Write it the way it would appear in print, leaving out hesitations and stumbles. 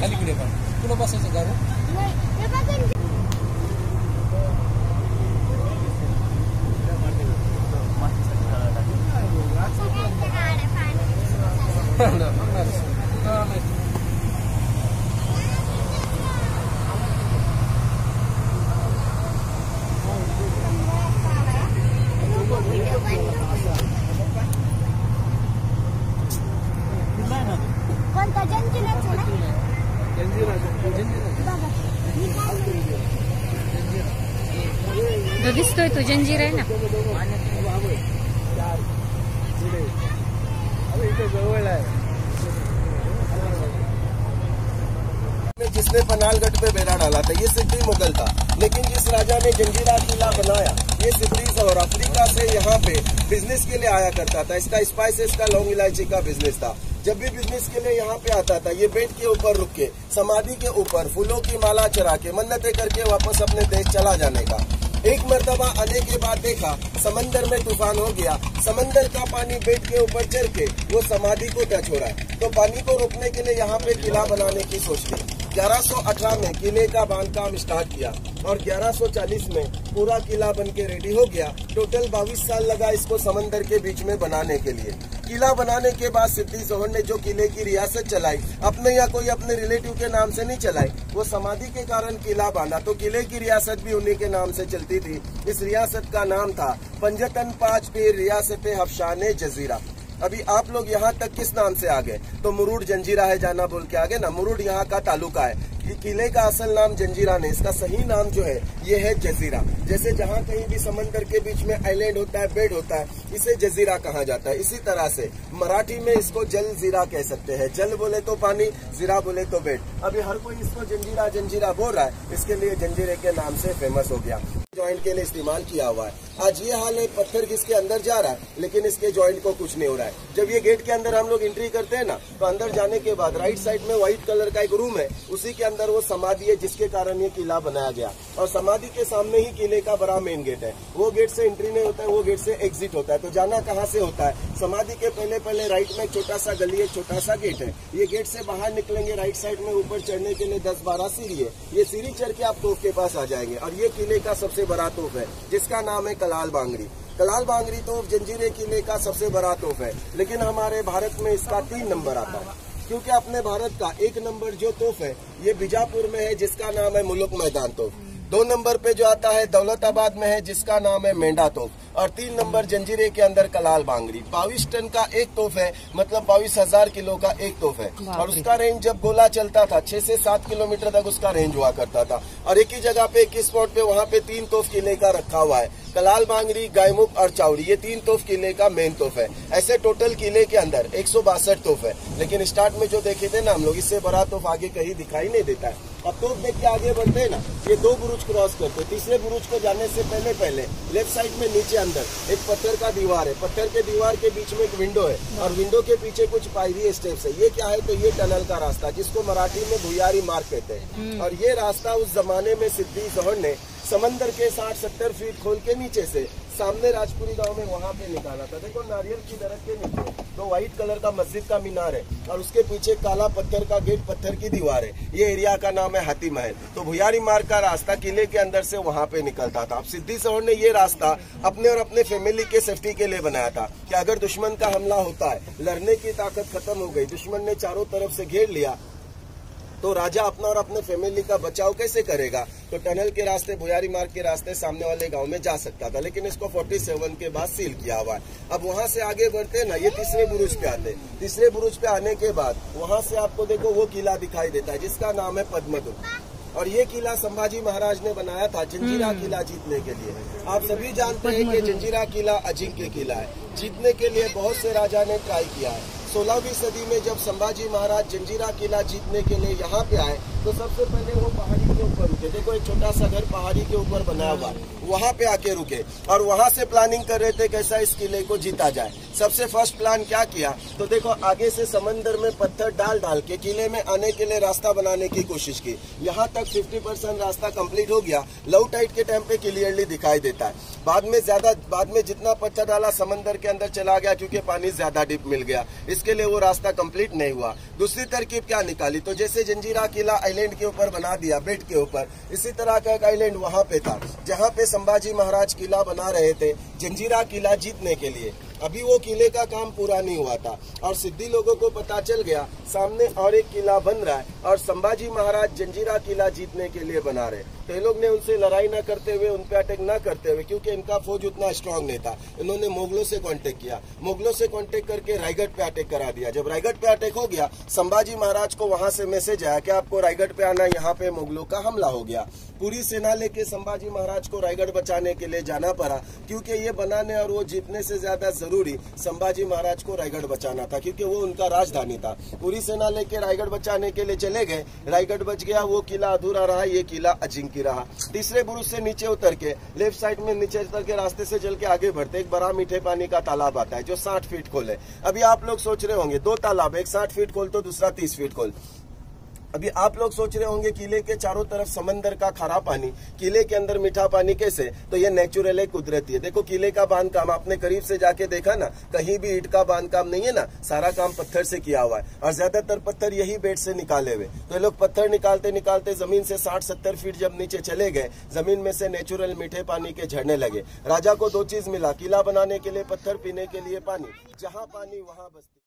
अलीकडे पण तुला बसायचं का रे? जो दिसतोय तो जंजीर आहे ना. जिसने पनालगढ़ पे बेड़ा डाला था ये सिद्दी मुगल था, लेकिन जिस राजा ने जंजीरा किला बनाया ये सिद्दी और अफ्रीका से यहाँ पे बिजनेस के लिए आया करता था। इसका स्पाइसेस का लौंग इलायची का बिजनेस था। जब भी बिजनेस के लिए यहाँ पे आता था ये बेड के ऊपर रुक के समाधि के ऊपर फूलों की माला चढ़ा के मन्नतें करके वापस अपने देश चला जाने का। एक मर्तबा आने के बाद देखा समंदर में तूफान हो गया, समंदर का पानी बेड के ऊपर चढ़ के वो समाधि को टच हो रहा है, तो पानी को रोकने के लिए यहाँ पे किला बनाने की सोच की। 1118 में किले का बांधकाम स्टार्ट किया और 1140 में पूरा किला बन के रेडी हो गया। टोटल 22 साल लगा इसको समंदर के बीच में बनाने के लिए। किला बनाने के बाद सिद्दी जोहर ने जो किले की रियासत चलाई अपने या कोई अपने रिलेटिव के नाम से नहीं चलाई, वो समाधि के कारण किला बांधा, तो किले की रियासत भी उन्हीं के नाम से चलती थी। इस रियासत का नाम था पंजतन पांच पीर रियासत हफ्शाने जजीरा। अभी आप लोग यहाँ तक किस नाम से आ गए? तो मुरूड जंजीरा है जाना बोल के आगे ना। मुरूड यहाँ का तालुका है। ये किले का असल नाम जंजीरा नहीं, इसका सही नाम जो है ये है जजीरा। जैसे जहाँ कहीं भी समंदर के बीच में आइलैंड होता है, बेड होता है, इसे जजीरा कहा जाता है। इसी तरह से मराठी में इसको जल जीरा कह सकते हैं। जल बोले तो पानी, जीरा बोले तो बेड। अभी हर कोई इसको जंजीरा जंजीरा बोल रहा है, इसके लिए जंजीरे के नाम से फेमस हो गया। जॉइंट के लिए इस्तेमाल किया हुआ है। आज ये हाल है, पत्थर किसके अंदर जा रहा है लेकिन इसके जॉइंट को कुछ नहीं हो रहा है। जब ये गेट के अंदर हम लोग एंट्री करते हैं ना, तो अंदर जाने के बाद राइट साइड में व्हाइट कलर का एक रूम है, उसी के अंदर वो समाधि है जिसके कारण ये किला बनाया गया। और समाधि के सामने ही किले का बड़ा मेन गेट है। वो गेट से एंट्री नहीं होता है, वो गेट से एग्जिट होता है। तो जाना कहाँ से होता है? समाधि के पहले पहले राइट में एक छोटा सा गली, एक छोटा सा गेट है। ये गेट से बाहर निकलेंगे, राइट साइड में ऊपर चढ़ने के लिए 10-12 सीढ़ी है। ये सीढ़ी चढ़ के आप तोफ के पास आ जाएंगे और ये किले का सबसे बड़ा तोफ है जिसका नाम है कलाल बांगड़ी। कलाल बांगड़ी तोफ जंजीरे किले का सबसे बड़ा तोफ है, लेकिन हमारे भारत में इसका 3 नंबर आता है, क्योंकि अपने भारत का 1 नंबर जो तोफ है ये बीजापुर में है जिसका नाम है मुलुक मैदान तोफ। 2 नंबर पे जो आता है दौलताबाद में है जिसका नाम है मेंढा तोफ। और 3 नंबर जंजीरे के अंदर कलाल बांगड़ी। 22 टन का एक तोफ है, मतलब 22,000 किलो का एक तोफ है। और उसका रेंज जब गोला चलता था 6 से 7 किलोमीटर तक उसका रेंज हुआ करता था। और एक ही जगह पे, एक ही स्पॉट पे, वहाँ पे 3 तोफ किले का रखा हुआ है। कलाल बांगड़ी, गायमुख और चावड़ी, ये 3 तोफ किले का मेन तोफ है। ऐसे टोटल किले के अंदर 162 तोफ है, लेकिन स्टार्ट में जो देखे थे ना हम लोग, इससे बड़ा तोफ आगे कहीं दिखाई नहीं देता है। अब तोफ देख के आगे बढ़ते हैं ना, ये 2 बुरुज क्रॉस करते। तीसरे बुरुज को जाने से पहले पहले लेफ्ट साइड में नीचे अंदर एक पत्थर का दीवार है। पत्थर के दीवार के बीच में एक विंडो है और विंडो के पीछे कुछ पायरी स्टेप्स है। ये क्या है? तो ये टनल का रास्ता, जिसको मराठी में भुयारी मार्ग कहते हैं। और ये रास्ता उस जमाने में सिद्दी जोहर ने समंदर के 60-70 फीट खोल के नीचे से सामने राजपुरी गांव में वहां पे निकाला था। देखो नारियल की दरख्त के नीचे तो व्हाइट कलर का मस्जिद का मीनार है और उसके पीछे काला पत्थर का गेट, पत्थर की दीवार है। ये एरिया का नाम है हाथी महल। तो भुयारी मार्ग का रास्ता किले के अंदर से वहां पे निकलता था। अब सिद्दी जोहर ने ये रास्ता अपने और अपने फैमिली के सेफ्टी के लिए बनाया था कि अगर दुश्मन का हमला होता है, लड़ने की ताकत खत्म हो गई, दुश्मन ने चारों तरफ से घेर लिया, तो राजा अपना और अपने फैमिली का बचाव कैसे करेगा? तो टनल के रास्ते, भुयारी मार्ग के रास्ते सामने वाले गांव में जा सकता था, लेकिन इसको 47 के बाद सील किया हुआ है। अब वहां से आगे बढ़ते ना, ये तीसरे बुरुज पे आते। तीसरे बुरुज पे आने के बाद वहां से आपको देखो वो किला दिखाई देता है जिसका नाम है पद्मदुर्ग। और ये किला संभाजी महाराज ने बनाया था जंजीरा किला जीतने के लिए। आप सभी जानते हैं कि जंजीरा किला अजिंक्य किला है। जीतने के लिए बहुत से राजा ने ट्राई किया है। 16वीं सदी में जब संभाजी महाराज जंजीरा किला जीतने के लिए यहाँ पे आए तो सबसे पहले वो पहाड़ी के ऊपर रुके। देखो एक छोटा सा घर पहाड़ी के ऊपर बना हुआ, वहाँ पे आके रुके और वहाँ से प्लानिंग कर रहे थे कैसा इस किले को जीता जाए। सबसे फर्स्ट प्लान क्या किया? तो देखो आगे से समंदर में पत्थर डाल डाल के किले में आने के लिए रास्ता बनाने की कोशिश की। यहाँ तक 50% रास्ता कंप्लीट हो गया। लो टाइड के टाइम पे क्लियरली दिखाई देता है। बाद में जितना पत्थर डाला समंदर के अंदर चला गया क्योंकि पानी ज्यादा डीप मिल गया। उसके लिए वो रास्ता कंप्लीट नहीं हुआ। दूसरी तरकीब क्या निकाली, तो जैसे जंजीरा किला आइलैंड के ऊपर बना दिया, बेट के ऊपर, इसी तरह का एक आइलैंड वहां पे था जहां पे संभाजी महाराज किला बना रहे थे जंजीरा किला जीतने के लिए। अभी वो किले का काम पूरा नहीं हुआ था और सिद्धी लोगों को पता चल गया सामने और एक किला बन रहा है और संभाजी महाराज जंजीरा किला जीतने के लिए बना रहे। तो ये लोग ने उनसे लड़ाई न करते हुए, उन पे अटैक न करते हुए, क्योंकि इनका फौज उतना स्ट्रांग नहीं था, इन्होंने मुगलों से कांटेक्ट किया। मुगलों से कांटेक्ट करके रायगढ़ पे अटैक करा दिया। जब रायगढ़ पे अटैक हो गया, संभाजी महाराज को वहां से मैसेज आया कि आपको रायगढ़ पे आना, यहाँ पे मुगलों का हमला हो गया। पूरी सेना लेके संभाजी महाराज को रायगढ़ बचाने के लिए जाना पड़ा, क्योंकि ये बनाने और वो जीतने से ज्यादा जरूरी संभाजी महाराज को रायगढ़ बचाना था, क्योंकि वो उनका राजधानी था। पूरी सेना लेके रायगढ़ बचाने के लिए चले गए, रायगढ़ बच गया, वो किला अधूरा रहा, ये किला अजिंक्य रहा। तीसरे बुरुज से नीचे उतर के, लेफ्ट साइड में नीचे उतर के रास्ते से चल के आगे बढ़ते एक बड़ा मीठे पानी का तालाब आता है जो 60 फीट खोल है। अभी आप लोग सोच रहे होंगे दो तालाब, एक 60 फीट खोल तो दूसरा 30 फीट खोल। अभी आप लोग सोच रहे होंगे किले के चारों तरफ समंदर का खारा पानी, किले के अंदर मीठा पानी कैसे, तो ये नेचुरल है, कुदरती है। देखो किले का बांधकाम आपने करीब से जाके देखा ना, कहीं भी ईंट का बांधकाम नहीं है ना, सारा काम पत्थर से किया हुआ है और ज्यादातर पत्थर यही बेड से निकाले हुए। तो ये लोग पत्थर निकालते निकालते जमीन से 60-70 फीट जब नीचे चले गए, जमीन में से नेचुरल मीठे पानी के झरने लगे। राजा को दो चीज मिला, किला बनाने के लिए पत्थर, पीने के लिए पानी। जहाँ पानी वहाँ बस्ती।